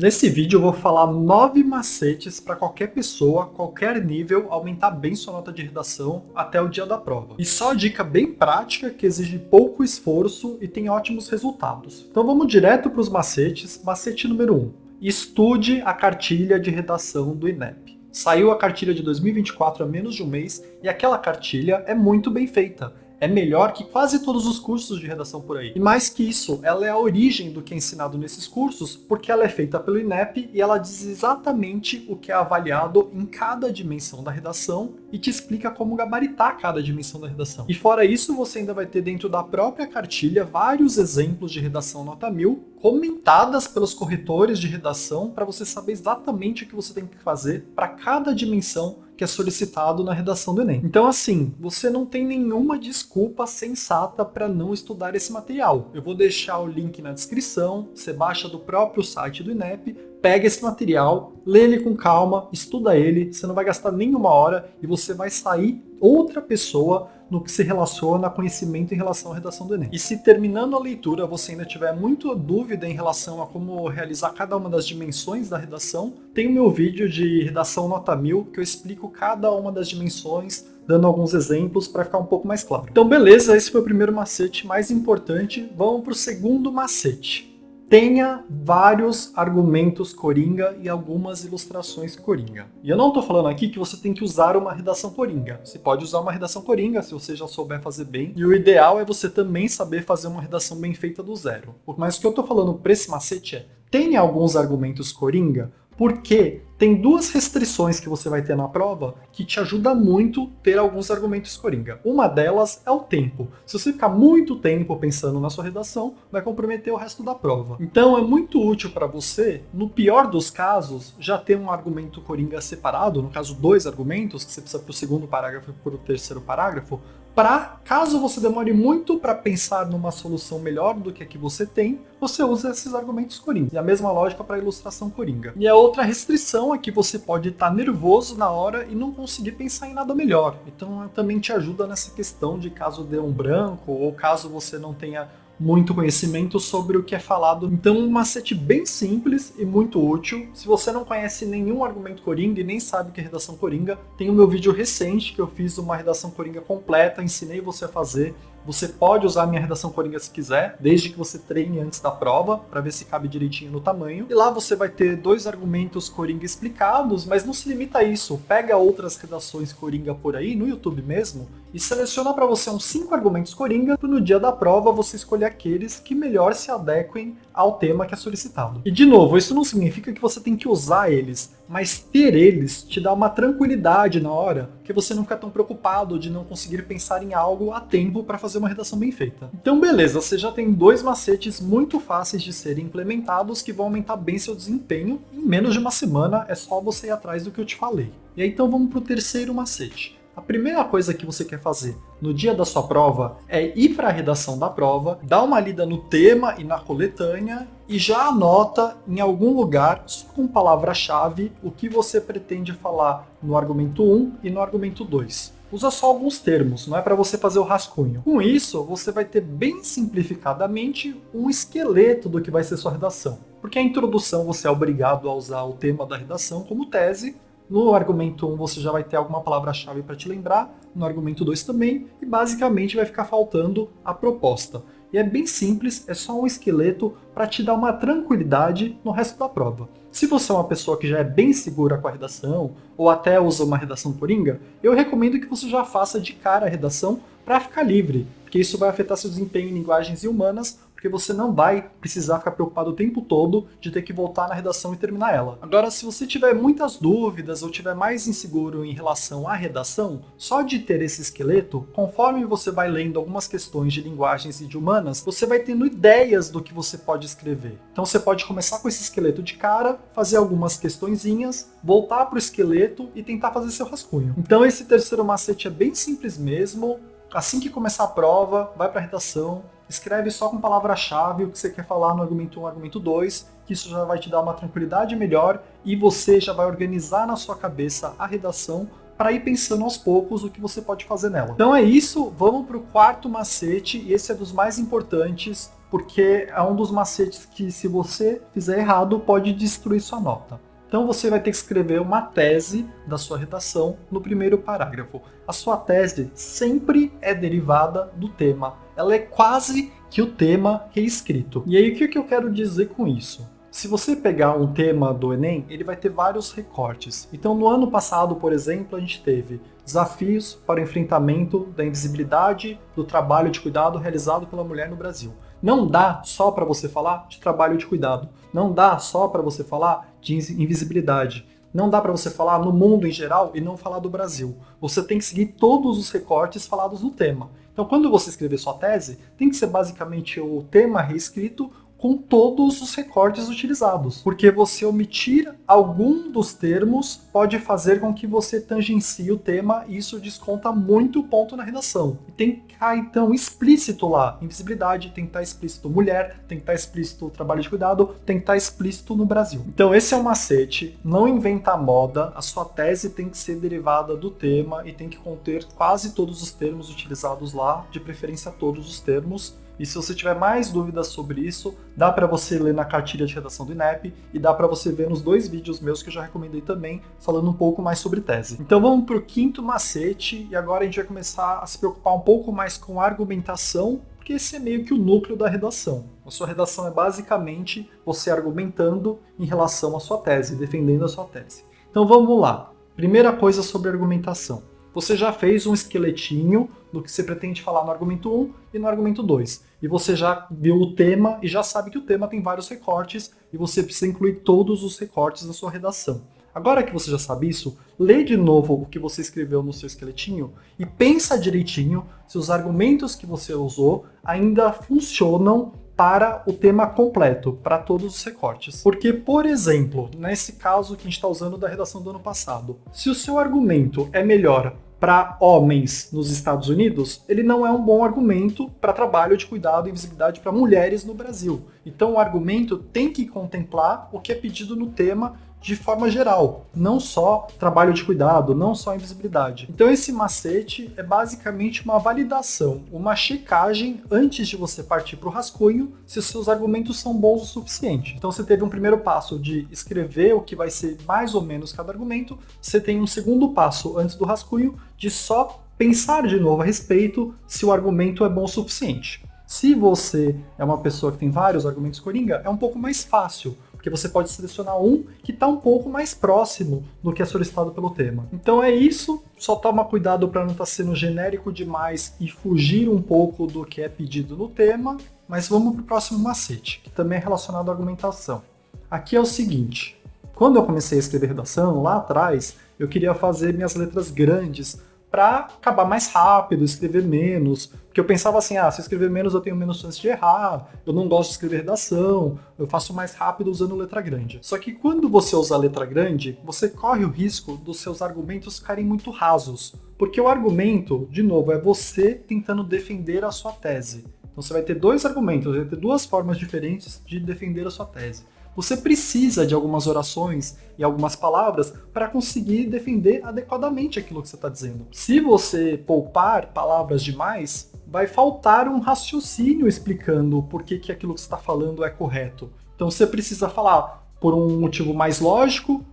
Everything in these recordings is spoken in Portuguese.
Nesse vídeo eu vou falar 9 macetes para qualquer pessoa, qualquer nível, aumentar bem sua nota de redação até o dia da prova. E só dica bem prática que exige pouco esforço e tem ótimos resultados. Então vamos direto para os macetes. Macete número 1. Estude a cartilha de redação do INEP. Saiu a cartilha de 2024 há menos de um mês e aquela cartilha é muito bem feita. É melhor que quase todos os cursos de redação por aí. E mais que isso, ela é a origem do que é ensinado nesses cursos, porque ela é feita pelo INEP e ela diz exatamente o que é avaliado em cada dimensão da redação e te explica como gabaritar cada dimensão da redação. E fora isso, você ainda vai ter dentro da própria cartilha vários exemplos de redação nota 1000, comentadas pelos corretores de redação para você saber exatamente o que você tem que fazer para cada dimensão que é solicitado na redação do Enem. Então assim, você não tem nenhuma desculpa sensata para não estudar esse material. Eu vou deixar o link na descrição, você baixa do próprio site do INEP, pega esse material, lê ele com calma, estuda ele, você não vai gastar nenhuma hora e você vai sair outra pessoa no que se relaciona a conhecimento em relação à redação do Enem. E se terminando a leitura você ainda tiver muita dúvida em relação a como realizar cada uma das dimensões da redação, tem o meu vídeo de redação nota 1000 que eu explico cada uma das dimensões, dando alguns exemplos para ficar um pouco mais claro. Então beleza, esse foi o primeiro macete mais importante. Vamos para o segundo macete. Tenha vários argumentos coringa e algumas ilustrações coringa. E eu não estou falando aqui que você tem que usar uma redação coringa. Você pode usar uma redação coringa se você já souber fazer bem. E o ideal é você também saber fazer uma redação bem feita do zero. Mas o que eu estou falando para esse macete é: tenha alguns argumentos coringa, porque tem duas restrições que você vai ter na prova que te ajuda muito ter alguns argumentos coringa. Uma delas é o tempo. Se você ficar muito tempo pensando na sua redação, vai comprometer o resto da prova. Então é muito útil para você, no pior dos casos, já ter um argumento coringa separado, no caso 2 argumentos, que você precisa para o segundo parágrafo e para o terceiro parágrafo, para, caso você demore muito para pensar numa solução melhor do que a que você tem, você usa esses argumentos coringa. E a mesma lógica para a ilustração coringa. E a outra restrição é que você pode estar nervoso na hora e não conseguir pensar em nada melhor. Então também te ajuda nessa questão de caso dê um branco ou caso você não tenha muito conhecimento sobre o que é falado. Então um macete bem simples e muito útil. Se você não conhece nenhum argumento coringa e nem sabe o que é redação coringa, tem o meu vídeo recente que eu fiz uma redação coringa completa, ensinei você a fazer. Você pode usar a minha redação coringa se quiser, desde que você treine antes da prova, para ver se cabe direitinho no tamanho. E lá você vai ter 2 argumentos coringa explicados, mas não se limita a isso. Pega outras redações coringa por aí, no YouTube mesmo, e seleciona para você uns 5 argumentos coringa, para no dia da prova você escolher aqueles que melhor se adequem ao tema que é solicitado. E de novo, isso não significa que você tem que usar eles, mas ter eles te dá uma tranquilidade na hora, que você não fica tão preocupado de não conseguir pensar em algo a tempo para fazer uma redação bem feita. Então beleza, você já tem 2 macetes muito fáceis de serem implementados que vão aumentar bem seu desempenho. Em menos de uma semana é só você ir atrás do que eu te falei. E aí então vamos para o terceiro macete. A primeira coisa que você quer fazer no dia da sua prova é ir para a redação da prova, dar uma lida no tema e na coletânea e já anota em algum lugar, só com palavra-chave, o que você pretende falar no argumento 1 e no argumento 2. Usa só alguns termos, não é para você fazer o rascunho. Com isso, você vai ter bem simplificadamente um esqueleto do que vai ser sua redação. Porque a introdução você é obrigado a usar o tema da redação como tese. No argumento 1 você já vai ter alguma palavra-chave para te lembrar, no argumento 2 também, e basicamente vai ficar faltando a proposta. E é bem simples, é só um esqueleto para te dar uma tranquilidade no resto da prova. Se você é uma pessoa que já é bem segura com a redação, ou até usa uma redação coringa, eu recomendo que você já faça de cara a redação para ficar livre, porque isso vai afetar seu desempenho em linguagens e humanas, porque você não vai precisar ficar preocupado o tempo todo de ter que voltar na redação e terminar ela. Agora, se você tiver muitas dúvidas ou tiver mais inseguro em relação à redação, só de ter esse esqueleto, conforme você vai lendo algumas questões de linguagens e de humanas, você vai tendo ideias do que você pode escrever. Então você pode começar com esse esqueleto de cara, fazer algumas questõezinhas, voltar para o esqueleto e tentar fazer seu rascunho. Então esse terceiro macete é bem simples mesmo. Assim que começar a prova, vai para a redação, escreve só com palavra-chave o que você quer falar no argumento 1 e argumento 2, que isso já vai te dar uma tranquilidade melhor e você já vai organizar na sua cabeça a redação para ir pensando aos poucos o que você pode fazer nela. Então é isso, vamos para o quarto macete, e esse é dos mais importantes. porque é um dos macetes que, se você fizer errado, pode destruir sua nota. Então você vai ter que escrever uma tese da sua redação no primeiro parágrafo. A sua tese sempre é derivada do tema. Ela é quase que o tema reescrito. E aí o que eu quero dizer com isso? Se você pegar um tema do Enem, ele vai ter vários recortes. Então no ano passado, por exemplo, a gente teve desafios para o enfrentamento da invisibilidade do trabalho de cuidado realizado pela mulher no Brasil. Não dá só para você falar de trabalho de cuidado. Não dá só para você falar de invisibilidade. Não dá para você falar no mundo em geral e não falar do Brasil. Você tem que seguir todos os recortes falados no tema. Então, quando você escrever sua tese, tem que ser basicamente o tema reescrito com todos os recortes utilizados. Porque você omitir algum dos termos pode fazer com que você tangencie o tema e isso desconta muito ponto na redação. E tem que estar, então, explícito lá. Invisibilidade, tem que estar explícito mulher, tem que estar explícito trabalho de cuidado, tem que estar explícito no Brasil. Então esse é o macete, não inventa moda, a sua tese tem que ser derivada do tema e tem que conter quase todos os termos utilizados lá, de preferência todos os termos. E se você tiver mais dúvidas sobre isso, dá para você ler na cartilha de redação do INEP e dá para você ver nos 2 vídeos meus que eu já recomendei também, falando um pouco mais sobre tese. Então vamos para o quinto macete e agora a gente vai começar a se preocupar um pouco mais com a argumentação, porque esse é meio que o núcleo da redação. A sua redação é basicamente você argumentando em relação à sua tese, defendendo a sua tese. Então vamos lá. Primeira coisa sobre argumentação. Você já fez um esqueletinho do que você pretende falar no argumento 1 e no argumento 2. E você já viu o tema e já sabe que o tema tem vários recortes e você precisa incluir todos os recortes da sua redação. Agora que você já sabe isso, lê de novo o que você escreveu no seu esqueletinho e pensa direitinho se os argumentos que você usou ainda funcionam para o tema completo, para todos os recortes. Porque, por exemplo, nesse caso que a gente está usando da redação do ano passado, se o seu argumento é melhor para homens nos Estados Unidos, ele não é um bom argumento para trabalho de cuidado e invisibilidade para mulheres no Brasil. Então o argumento tem que contemplar o que é pedido no tema de forma geral, não só trabalho de cuidado, não só invisibilidade. Então esse macete é basicamente uma validação, uma checagem antes de você partir para o rascunho, se os seus argumentos são bons o suficiente. Então você teve um primeiro passo de escrever o que vai ser mais ou menos cada argumento, você tem um segundo passo antes do rascunho de só pensar de novo a respeito se o argumento é bom o suficiente. Se você é uma pessoa que tem vários argumentos coringa, é um pouco mais fácil, porque você pode selecionar um que está um pouco mais próximo do que é solicitado pelo tema. Então é isso, só toma cuidado para não estar sendo genérico demais e fugir um pouco do que é pedido no tema, mas vamos para o próximo macete, que também é relacionado à argumentação. Aqui é o seguinte, quando eu comecei a escrever redação, lá atrás, eu queria fazer minhas letras grandes para acabar mais rápido, escrever menos, porque eu pensava assim, se eu escrever menos eu tenho menos chance de errar, eu não gosto de escrever redação, eu faço mais rápido usando letra grande. Só que quando você usa letra grande, você corre o risco dos seus argumentos ficarem muito rasos, porque o argumento, de novo, é você tentando defender a sua tese. Então você vai ter 2 argumentos, vai ter 2 formas diferentes de defender a sua tese. Você precisa de algumas orações e algumas palavras para conseguir defender adequadamente aquilo que você está dizendo. Se você poupar palavras demais, vai faltar um raciocínio explicando por que aquilo que você está falando é correto. Então você precisa falar por um motivo mais lógico,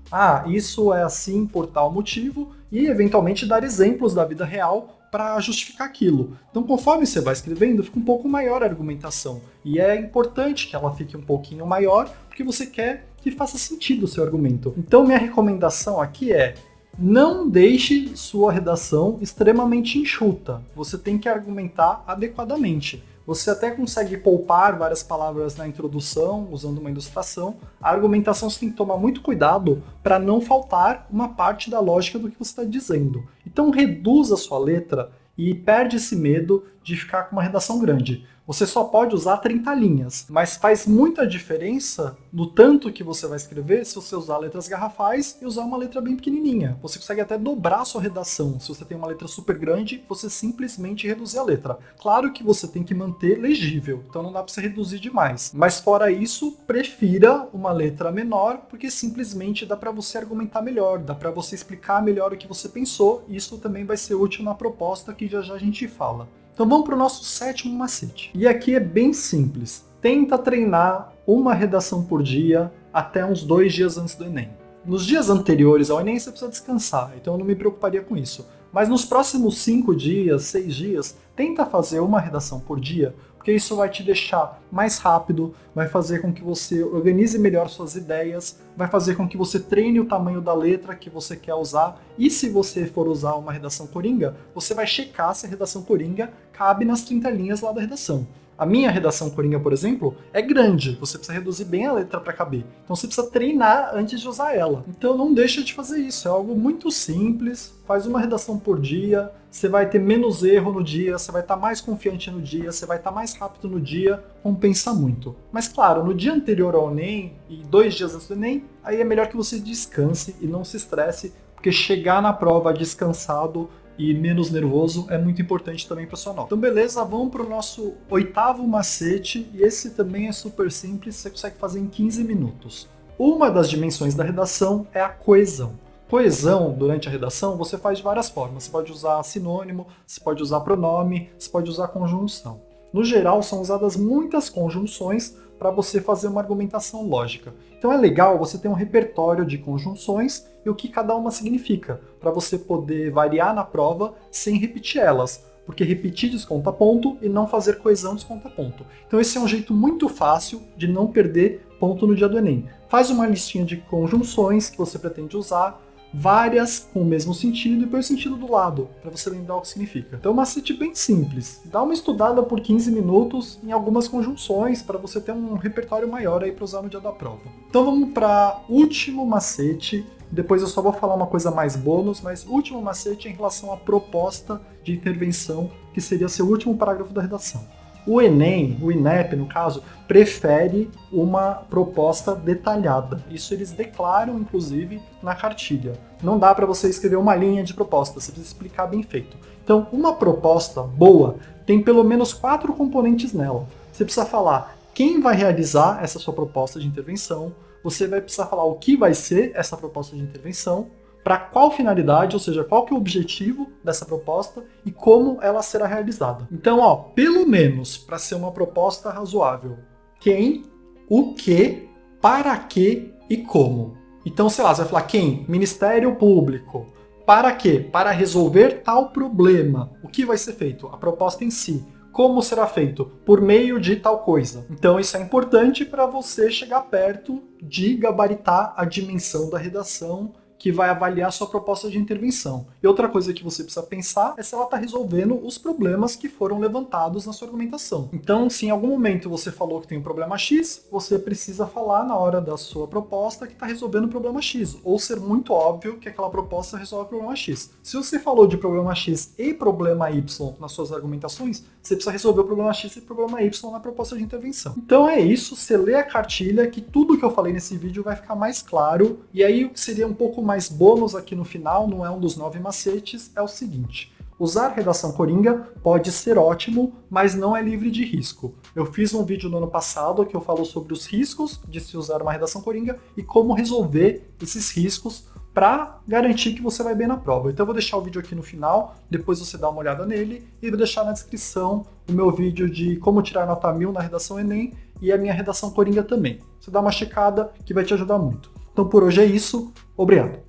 isso é assim por tal motivo, e eventualmente dar exemplos da vida real para justificar aquilo. Então, conforme você vai escrevendo, fica um pouco maior a argumentação. E é importante que ela fique um pouquinho maior, porque você quer que faça sentido o seu argumento. Então, minha recomendação aqui é: não deixe sua redação extremamente enxuta. Você tem que argumentar adequadamente. Você até consegue poupar várias palavras na introdução, usando uma ilustração. A argumentação você tem que tomar muito cuidado para não faltar uma parte da lógica do que você está dizendo. Então reduza a sua letra e perde esse medo de ficar com uma redação grande. Você só pode usar 30 linhas, mas faz muita diferença no tanto que você vai escrever se você usar letras garrafais e usar uma letra bem pequenininha. Você consegue até dobrar a sua redação. Se você tem uma letra super grande, você simplesmente reduzir a letra. Claro que você tem que manter legível, então não dá para você reduzir demais. Mas fora isso, prefira uma letra menor, porque simplesmente dá para você argumentar melhor, dá para você explicar melhor o que você pensou, e isso também vai ser útil na proposta que já já a gente fala. Então vamos para o nosso sétimo macete. E aqui é bem simples. Tenta treinar uma redação por dia até uns 2 dias antes do Enem. Nos dias anteriores ao Enem você precisa descansar, então eu não me preocuparia com isso. Mas nos próximos 5 dias, 6 dias, tenta fazer uma redação por dia, porque isso vai te deixar mais rápido, vai fazer com que você organize melhor suas ideias, vai fazer com que você treine o tamanho da letra que você quer usar, e se você for usar uma redação coringa, você vai checar se a redação coringa cabe nas 30 linhas lá da redação. A minha redação coringa, por exemplo, é grande, você precisa reduzir bem a letra para caber. Então você precisa treinar antes de usar ela. Então não deixa de fazer isso, é algo muito simples, faz uma redação por dia, você vai ter menos erro no dia, você vai estar mais confiante no dia, você vai estar mais rápido no dia, compensa muito. Mas claro, no dia anterior ao Enem e 2 dias antes do Enem, aí é melhor que você descanse e não se estresse, porque chegar na prova descansado e menos nervoso é muito importante também para a sua nota. Então beleza, vamos para o nosso 8º macete, e esse também é super simples, você consegue fazer em 15 minutos. Uma das dimensões da redação é a coesão. Coesão, durante a redação, você faz de várias formas. Você pode usar sinônimo, você pode usar pronome, você pode usar conjunção. No geral, são usadas muitas conjunções para você fazer uma argumentação lógica. Então é legal você ter um repertório de conjunções e o que cada uma significa, para você poder variar na prova sem repetir elas, porque repetir desconta ponto e não fazer coesão desconta ponto. Então esse é um jeito muito fácil de não perder ponto no dia do Enem. Faz uma listinha de conjunções que você pretende usar, várias com o mesmo sentido e põe o sentido do lado, para você lembrar o que significa. Então é um macete bem simples. Dá uma estudada por 15 minutos em algumas conjunções, para você ter um repertório maior aí para usar no dia da prova. Então vamos para o último macete. Depois eu só vou falar uma coisa mais bônus, mas o último macete é em relação à proposta de intervenção, que seria seu último parágrafo da redação. O Enem, o INEP no caso, prefere uma proposta detalhada. Isso eles declaram, inclusive, na cartilha. Não dá para você escrever uma linha de proposta, você precisa explicar bem feito. Então, uma proposta boa tem pelo menos 4 componentes nela. Você precisa falar quem vai realizar essa sua proposta de intervenção, você vai precisar falar o que vai ser essa proposta de intervenção, para qual finalidade, ou seja, qual que é o objetivo dessa proposta e como ela será realizada. Então, pelo menos para ser uma proposta razoável, quem, o que, para que e como. Então, sei lá, você vai falar quem? Ministério Público. Para quê? Para resolver tal problema. O que vai ser feito? A proposta em si. Como será feito? Por meio de tal coisa. Então isso é importante para você chegar perto de gabaritar a dimensão da redação que vai avaliar a sua proposta de intervenção. E outra coisa que você precisa pensar é se ela está resolvendo os problemas que foram levantados na sua argumentação. Então, se em algum momento você falou que tem um problema X, você precisa falar na hora da sua proposta que está resolvendo o problema X, ou ser muito óbvio que aquela proposta resolve o problema X. Se você falou de problema X e problema Y nas suas argumentações, você precisa resolver o problema X e o problema Y na proposta de intervenção. Então é isso, você lê a cartilha que tudo que eu falei nesse vídeo vai ficar mais claro, e aí o que seria um pouco mais bônus aqui no final, não é um dos 9 macetes, é o seguinte: usar redação coringa pode ser ótimo, mas não é livre de risco. Eu fiz um vídeo no ano passado que eu falo sobre os riscos de se usar uma redação coringa e como resolver esses riscos para garantir que você vai bem na prova. Então eu vou deixar o vídeo aqui no final, depois você dá uma olhada nele, e vou deixar na descrição o meu vídeo de como tirar nota 1000 na redação Enem e a minha redação coringa também. Você dá uma checada que vai te ajudar muito. Então por hoje é isso, obrigado.